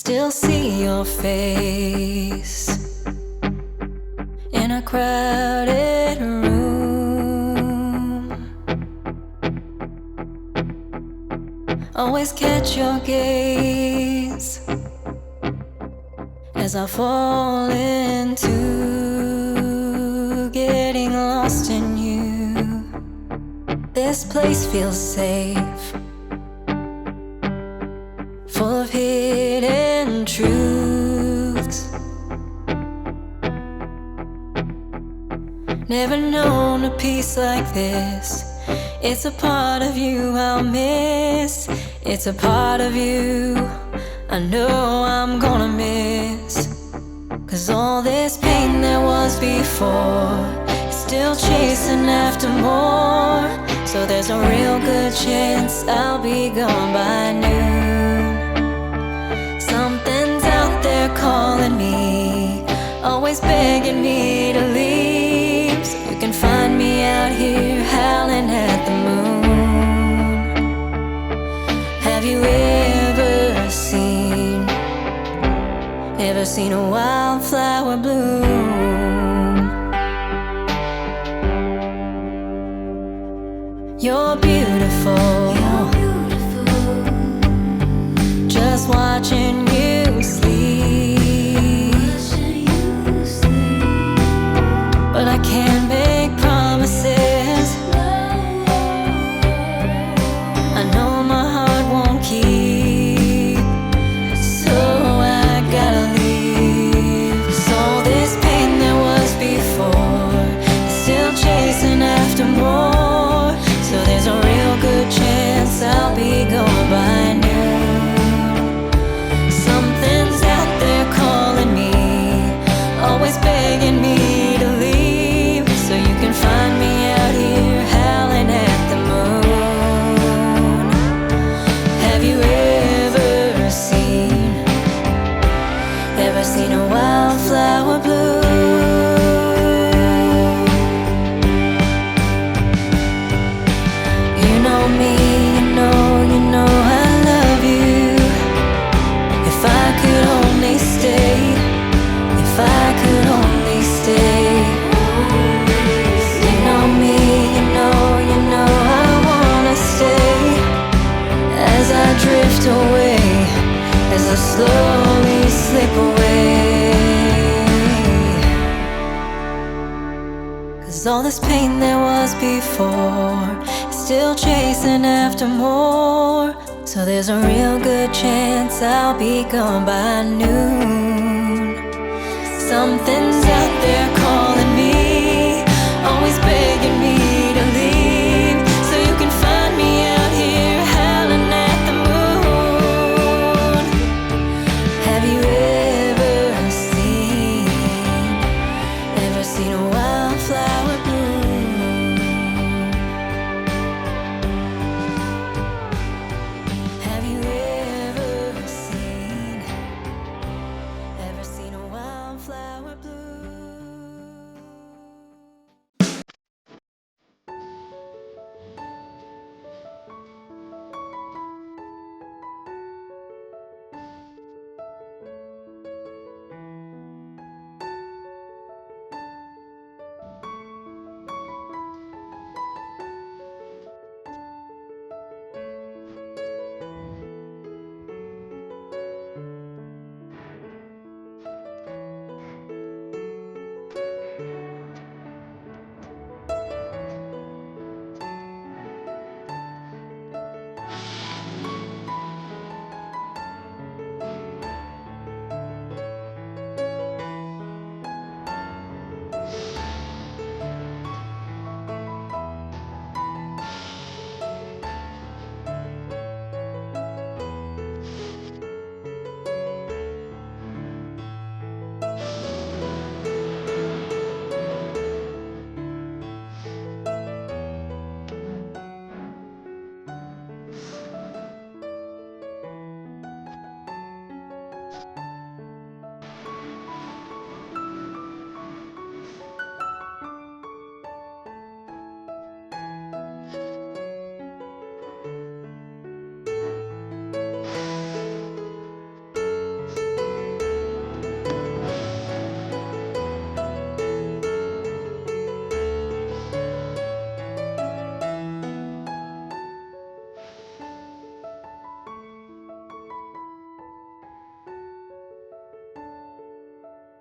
still see your face in a crowded room. Always catch your gaze as I fall into getting lost in you. This place feels safe, full of hidden truths. Never known a peace like this. It's a part of you I'll miss. It's a part of you I know I'm gonna miss. 'Cause all this pain there was before is still chasing after more. So there's a real good chance I'll be gone by noon. Something's out there calling me, always begging me to leave. So you can find me out here howling at the moon. Have you ever seen a wildflower bloom? You're beautiful, just watching you sleep. But I can't make promises. I know my heart won't keep, so I gotta leave. 'Cause all this pain there was before is still chasing after more. So there's a real good chance I'll be gone by noon. Something's out there calling me, always begging me to leave. So you can find me out here howling at the moon. Have you ever seen a wildflower bloom? You know me, you know I love you. If I could only stay, if I could only stay. You know me, you know I wanna stay. As I drift away, as I slowly slip away. 'Cause all this pain there was before is still chasing after more. So there's a real good chance I'll be gone by noon. Something's out there calling